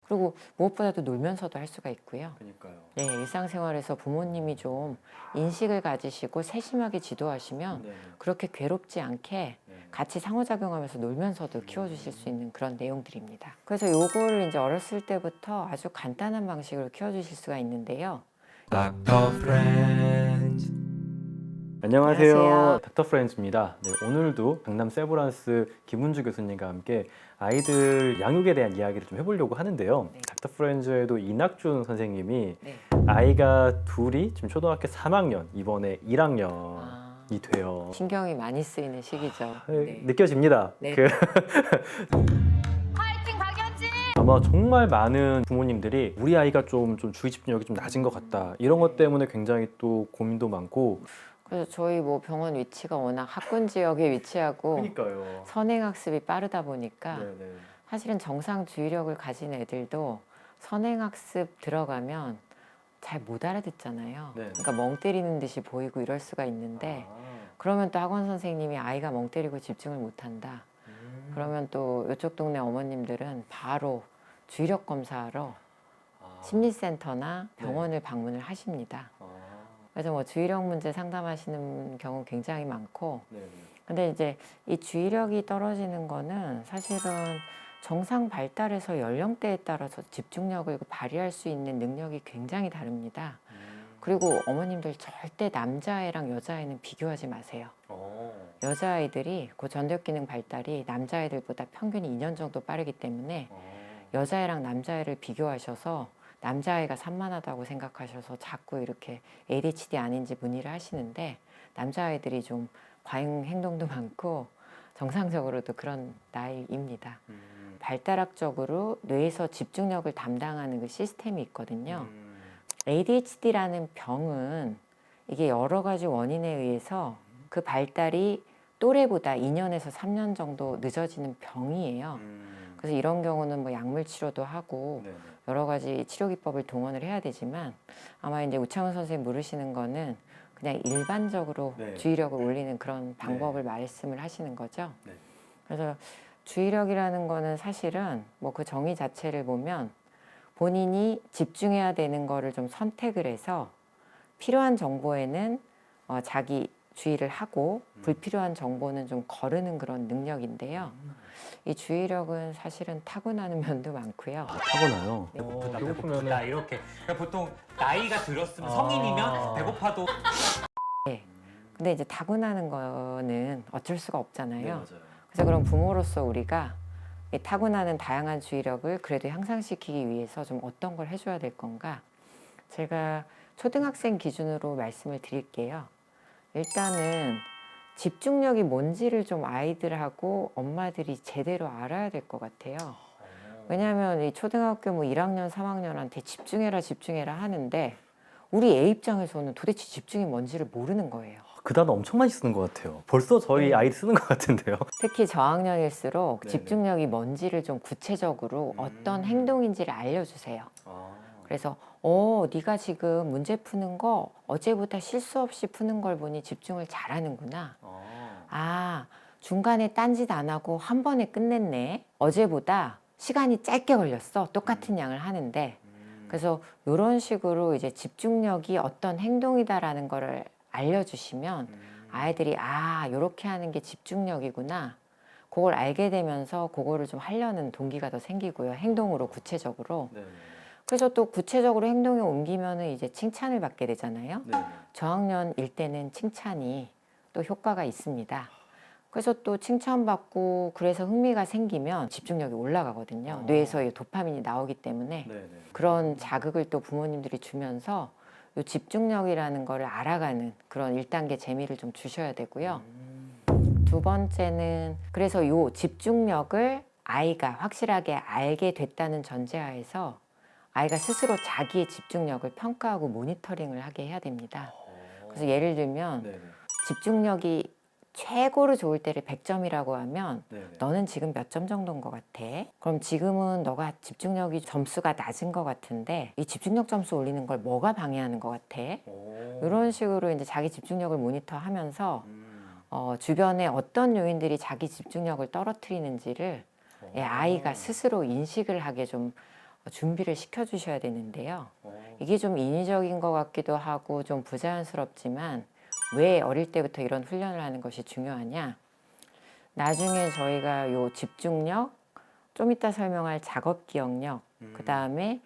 그리고 무엇보다도 놀면서도 할 수가 있고요. 그러니까요. 네, 일상생활에서 부모님이 좀 인식을 가지시고 세심하게 지도하시면 네. 그렇게 괴롭지 않게 네. 같이 상호작용하면서 놀면서도 키워주실 수 있는 그런 내용들입니다. 그래서 요거를 이제 어렸을 때부터 아주 간단한 방식으로 키워주실 수가 있는데요. 닥터 프렌즈. 안녕하세요. 안녕하세요. 닥터 프렌즈입니다. 네, 오늘도 강남 세브란스 김은주 교수님과 함께 아이들 양육에 대한 이야기를 좀 해보려고 하는데요. 네. 닥터 프렌즈에도 이낙준 선생님이 네. 아이가 둘이 지금 초등학교 3학년, 이번에 1학년이 아, 돼요. 신경이 많이 쓰이는 시기죠. 네. 느껴집니다. 네. 화이팅 박연진! 아마 정말 많은 부모님들이 우리 아이가 좀 주의 집중력이 좀 낮은 것 같다. 이런 것 때문에 굉장히 또 고민도 많고. 그래서 저희 뭐 병원 위치가 워낙 학군 지역에 위치하고 그러니까요. 선행학습이 빠르다 보니까 네네. 사실은 정상 주의력을 가진 애들도 선행학습 들어가면 잘 못 알아듣잖아요. 네. 그러니까 멍 때리는 듯이 보이고 이럴 수가 있는데 그러면 또 학원 선생님이 아이가 멍 때리고 집중을 못한다. 그러면 또 이쪽 동네 어머님들은 바로 주의력 검사하러 심리센터나 병원을 방문을 하십니다. 그래서 뭐 주의력 문제 상담하시는 경우 굉장히 많고, 근데 이제 이 주의력이 떨어지는 거는 사실은 정상 발달에서 연령대에 따라서 집중력을 발휘할 수 있는 능력이 굉장히 다릅니다. 그리고 어머님들 절대 남자애랑 여자애는 비교하지 마세요. 여자아이들이 그 전두엽 기능 발달이 남자아이들보다 평균이 2년 정도 빠르기 때문에 여자애랑 남자애를 비교하셔서 남자아이가 산만하다고 생각하셔서 자꾸 이렇게 ADHD 아닌지 문의를 하시는데 남자아이들이 좀 과잉 행동도 많고 정상적으로도 그런 나이입니다. 발달학적으로 뇌에서 집중력을 담당하는 그 시스템이 있거든요. ADHD라는 병은 이게 여러 가지 원인에 의해서 그 발달이 또래보다 2년에서 3년 정도 늦어지는 병이에요. 그래서 이런 경우는 뭐 약물 치료도 하고 여러 가지 치료 기법을 동원을 해야 되지만 아마 이제 우창훈 선생님 물으시는 거는 그냥 일반적으로 주의력을 올리는 그런 방법을 말씀을 하시는 거죠. 그래서 주의력이라는 거는 사실은 뭐 그 정의 자체를 보면 본인이 집중해야 되는 거를 좀 선택을 해서 필요한 정보에는 자기 주의를 하고 불필요한 정보는 좀 거르는 그런 능력인데요. 이 주의력은 사실은 타고나는 면도 많고요. 타고나요. 배고프다 이렇게. 그러니까 보통 나이가 들었으면 성인이면 배고파도 근데 이제 타고나는 거는 어쩔 수가 없잖아요. 맞아요. 그래서 그럼 부모로서 우리가 이 타고나는 다양한 주의력을 그래도 향상시키기 위해서 좀 어떤 걸 해줘야 될 건가? 제가 초등학생 기준으로 말씀을 드릴게요. 일단은 집중력이 뭔지를 좀 아이들하고 엄마들이 제대로 알아야 될 것 같아요. 왜냐하면 이 초등학교 뭐 1학년, 3학년한테 집중해라 하는데 우리 애 입장에서는 도대체 집중이 뭔지를 모르는 거예요. 그 단어 엄청 많이 쓰는 것 같아요. 벌써 저희 아이 쓰는 것 같은데요. 특히 저학년일수록 네네. 집중력이 뭔지를 좀 구체적으로 어떤 행동인지를 알려주세요. 그래서 네가 지금 문제 푸는 거 어제보다 실수 없이 푸는 걸 보니 집중을 잘하는구나. 아, 중간에 딴짓 안 하고 한 번에 끝냈네. 어제보다 시간이 짧게 걸렸어. 똑같은 양을 하는데. 그래서 이런 식으로 이제 집중력이 어떤 행동이다라는 거를 알려주시면 아이들이 이렇게 하는 게 집중력이구나. 그걸 알게 되면서 그거를 좀 하려는 동기가 더 생기고요. 행동으로 구체적으로. 그래서 또 구체적으로 행동에 옮기면은 이제 칭찬을 받게 되잖아요. 저학년일 때는 칭찬이 또 효과가 있습니다. 그래서 또 칭찬받고 그래서 흥미가 생기면 집중력이 올라가거든요. 뇌에서 이 도파민이 나오기 때문에 그런 자극을 또 부모님들이 주면서 이 집중력이라는 거를 알아가는 그런 1단계 재미를 좀 주셔야 되고요. 두 번째는 그래서 이 집중력을 아이가 확실하게 알게 됐다는 전제하에서 아이가 스스로 자기의 집중력을 평가하고 모니터링을 하게 해야 됩니다. 그래서 예를 들면 집중력이 최고로 좋을 때를 100점이라고 하면 너는 지금 몇 점 정도인 것 같아? 그럼 지금은 너가 집중력이 점수가 낮은 것 같은데 이 집중력 점수 올리는 걸 뭐가 방해하는 것 같아? 이런 식으로 이제 자기 집중력을 모니터하면서 주변에 어떤 요인들이 자기 집중력을 떨어뜨리는지를 아이가 스스로 인식을 하게 좀 준비를 시켜주셔야 되는데요. 이게 좀 인위적인 것 같기도 하고 좀 부자연스럽지만 왜 어릴 때부터 이런 훈련을 하는 것이 중요하냐? 나중에 저희가 요 집중력, 좀 이따 설명할 작업 기억력, 그 다음에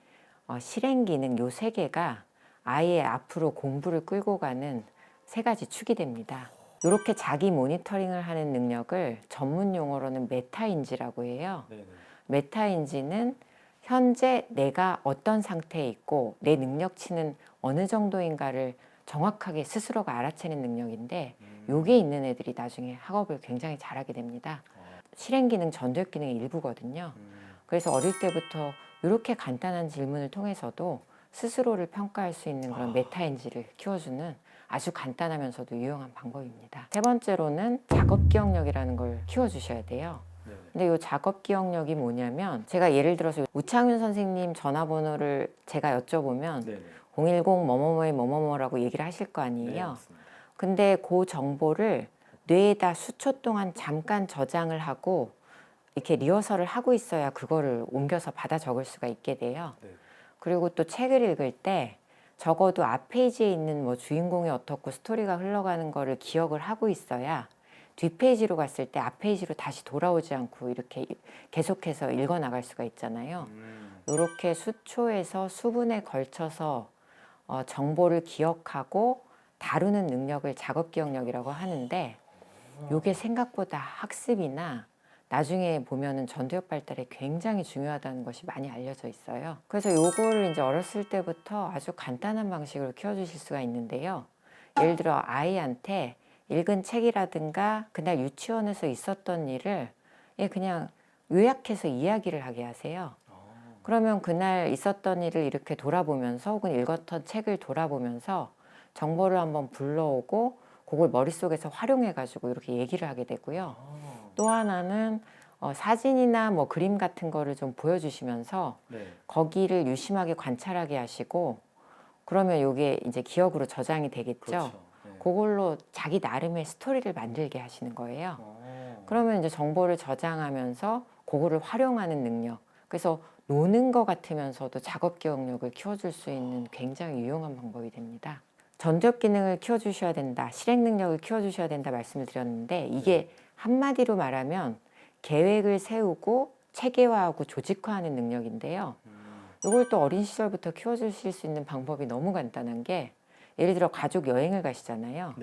실행 기능 요 세 개가 아이의 앞으로 공부를 끌고 가는 세 가지 축이 됩니다. 이렇게 자기 모니터링을 하는 능력을 전문 용어로는 메타인지라고 해요. 메타인지는 현재 내가 어떤 상태에 있고 내 능력치는 어느 정도인가를 정확하게 스스로가 알아채는 능력인데 요게 있는 애들이 나중에 학업을 굉장히 잘하게 됩니다. 실행 기능, 전도역 기능의 일부거든요. 그래서 어릴 때부터 이렇게 간단한 질문을 통해서도 스스로를 평가할 수 있는 그런 메타인지를 키워주는 아주 간단하면서도 유용한 방법입니다. 세 번째로는 작업 기억력이라는 걸 키워주셔야 돼요. 근데 이 작업 기억력이 뭐냐면 제가 예를 들어서 우창윤 선생님 전화번호를 제가 여쭤보면 010 뭐뭐뭐의 뭐뭐뭐라고 얘기를 하실 거 아니에요. 근데 그 정보를 뇌에다 수초 동안 잠깐 저장을 하고 이렇게 리허설을 하고 있어야 그거를 옮겨서 받아 적을 수가 있게 돼요. 그리고 또 책을 읽을 때 적어도 앞 페이지에 있는 뭐 주인공이 어떻고 스토리가 흘러가는 거를 기억을 하고 있어야 뒷페이지로 갔을 때 앞페이지로 다시 돌아오지 않고 이렇게 계속해서 읽어 나갈 수가 있잖아요. 이렇게 수초에서 수분에 걸쳐서 정보를 기억하고 다루는 능력을 작업 기억력이라고 하는데 이게 생각보다 학습이나 나중에 보면은 전두엽 발달에 굉장히 중요하다는 것이 많이 알려져 있어요. 그래서 요거를 이제 어렸을 때부터 아주 간단한 방식으로 키워주실 수가 있는데요. 예를 들어 아이한테 읽은 책이라든가 그날 유치원에서 있었던 일을 그냥 요약해서 이야기를 하게 하세요. 그러면 그날 있었던 일을 이렇게 돌아보면서 혹은 읽었던 책을 돌아보면서 정보를 한번 불러오고 그걸 머릿속에서 활용해가지고 이렇게 얘기를 하게 되고요. 또 하나는 사진이나 뭐 그림 같은 거를 좀 보여주시면서 거기를 유심하게 관찰하게 하시고 그러면 이게 이제 기억으로 저장이 되겠죠. 그걸로 자기 나름의 스토리를 만들게 하시는 거예요. 그러면 이제 정보를 저장하면서 그거를 활용하는 능력. 그래서 노는 것 같으면서도 작업 기억력을 키워줄 수 있는 굉장히 유용한 방법이 됩니다. 전두엽 기능을 키워주셔야 된다, 실행 능력을 키워주셔야 된다 말씀을 드렸는데 이게 한마디로 말하면 계획을 세우고 체계화하고 조직화하는 능력인데요. 이걸 또 어린 시절부터 키워주실 수 있는 방법이 너무 간단한 게 예를 들어 가족 여행을 가시잖아요.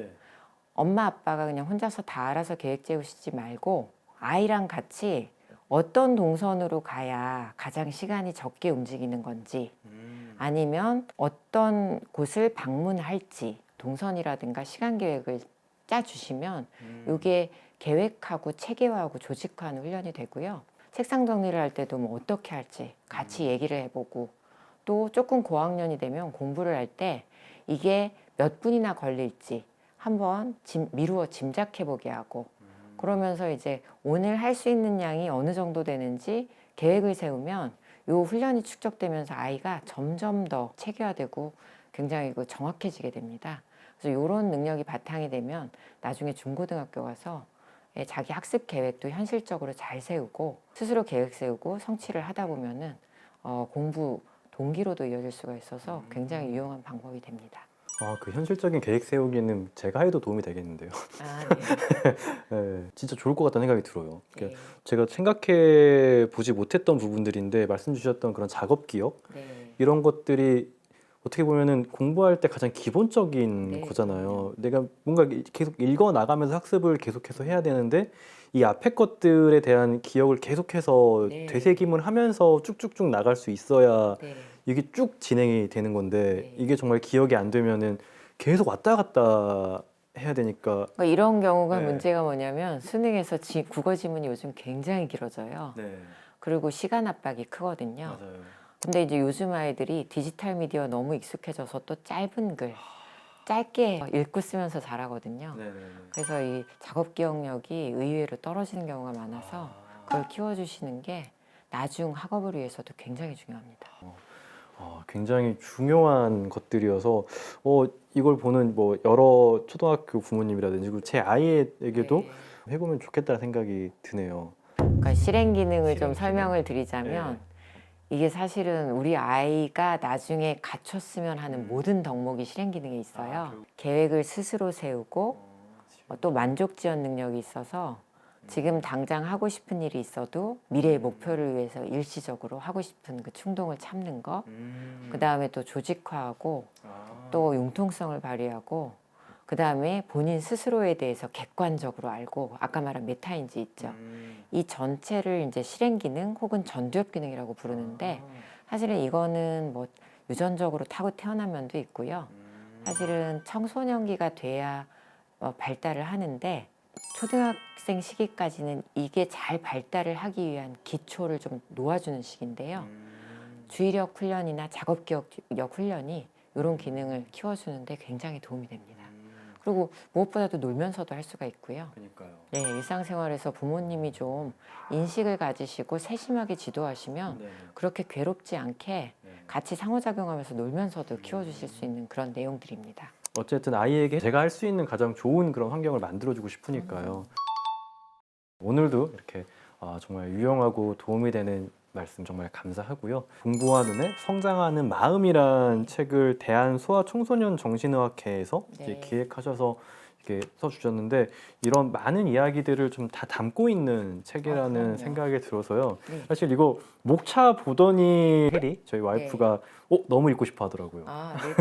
엄마 아빠가 그냥 혼자서 다 알아서 계획 세우시지 말고 아이랑 같이 어떤 동선으로 가야 가장 시간이 적게 움직이는 건지 아니면 어떤 곳을 방문할지 동선이라든가 시간 계획을 짜주시면 이게 계획하고 체계화하고 조직화하는 훈련이 되고요. 책상 정리를 할 때도 뭐 어떻게 할지 같이 얘기를 해보고 또 조금 고학년이 되면 공부를 할 때 이게 몇 분이나 걸릴지 한번 미루어 짐작해보게 하고 그러면서 이제 오늘 할 수 있는 양이 어느 정도 되는지 계획을 세우면 이 훈련이 축적되면서 아이가 점점 더 체계화되고 굉장히 정확해지게 됩니다. 그래서 이런 능력이 바탕이 되면 나중에 중고등학교 가서 자기 학습 계획도 현실적으로 잘 세우고 스스로 계획 세우고 성취를 하다 보면은 공부 동기로도 이어질 수가 있어서 굉장히 유용한 방법이 됩니다. 그 현실적인 계획 세우기는 제가 해도 도움이 되겠는데요. 네, 진짜 좋을 것 같다는 생각이 들어요. 네. 제가 생각해 보지 못했던 부분들인데 말씀 주셨던 그런 작업 기억 이런 것들이 어떻게 보면은 공부할 때 가장 기본적인 거잖아요. 내가 뭔가 계속 읽어 나가면서 학습을 계속해서 해야 되는데 이 앞에 것들에 대한 기억을 계속해서 되새김을 하면서 쭉쭉쭉 나갈 수 있어야 이게 쭉 진행이 되는 건데 이게 정말 기억이 안 되면은 계속 왔다 갔다 해야 되니까 그러니까 이런 경우가 문제가 뭐냐면 수능에서 국어 지문이 요즘 굉장히 길어져요. 그리고 시간 압박이 크거든요. 맞아요. 근데 이제 요즘 아이들이 디지털 미디어 너무 익숙해져서 또 짧은 글 짧게 읽고 쓰면서 잘하거든요. 그래서 이 작업 기억력이 의외로 떨어지는 경우가 많아서 그걸 키워주시는 게 나중 학업을 위해서도 굉장히 중요합니다. 굉장히 중요한 것들이어서 이걸 보는 뭐 여러 초등학교 부모님이라든지 그리고 제 아이에게도 해보면 좋겠다는 생각이 드네요. 그러니까 실행 기능을 좀 설명을 드리자면 이게 사실은 우리 아이가 나중에 갖췄으면 하는 모든 덕목이 실행 기능에 있어요. 계획을 스스로 세우고 또 만족 지원 능력이 있어서 지금 당장 하고 싶은 일이 있어도 미래의 목표를 위해서 일시적으로 하고 싶은 그 충동을 참는 거, 그 다음에 또 조직화하고 또 융통성을 발휘하고, 그 다음에 본인 스스로에 대해서 객관적으로 알고, 아까 말한 메타인지 있죠. 이 전체를 이제 실행 기능 혹은 전두엽 기능이라고 부르는데, 사실은 이거는 뭐 유전적으로 타고 태어난 면도 있고요. 사실은 청소년기가 돼야 발달을 하는데, 초등학생 시기까지는 이게 잘 발달을 하기 위한 기초를 좀 놓아주는 시기인데요. 주의력 훈련이나 작업기억 훈련이 이런 기능을 키워주는데 굉장히 도움이 됩니다. 그리고 무엇보다도 놀면서도 할 수가 있고요. 그러니까요. 네, 일상생활에서 부모님이 좀 인식을 가지시고 세심하게 지도하시면 네. 그렇게 괴롭지 않게 같이 상호작용하면서 놀면서도 키워주실 수 있는 그런 내용들입니다. 어쨌든 아이에게 제가 할 수 있는 가장 좋은 그런 환경을 만들어주고 싶으니까요. 오늘도 이렇게 정말 유용하고 도움이 되는 말씀 정말 감사하고요. 공부하는 애, 성장하는 마음이란 책을 대한소아청소년정신의학회에서 이렇게 네. 기획하셔서 이렇게 써주셨는데 이런 많은 이야기들을 좀 다 담고 있는 책이라는 그럼요. 생각이 들어서요. 네. 사실 이거 목차 보더니 해리 저희 와이프가 너무 읽고 싶어 하더라고요. 아, 네네.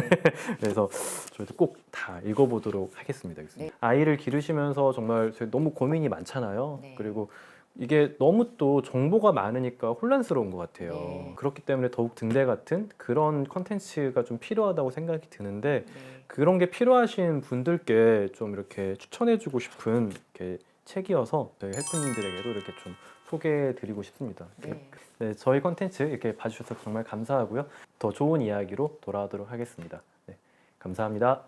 그래서 저희도 꼭 다 읽어보도록 하겠습니다. 교수님. 네. 아이를 기르시면서 정말 저희 너무 고민이 많잖아요. 네. 그리고 이게 너무 또 정보가 많으니까 혼란스러운 것 같아요. 네. 그렇기 때문에 더욱 등대 같은 그런 컨텐츠가 좀 필요하다고 생각이 드는데 네. 그런 게 필요하신 분들께 좀 이렇게 추천해주고 싶은 이렇게 책이어서 저희 헬프님들에게도 이렇게 좀 소개해드리고 싶습니다. 네. 네, 저희 컨텐츠 이렇게 봐주셔서 정말 감사하고요. 더 좋은 이야기로 돌아오도록 하겠습니다. 네, 감사합니다.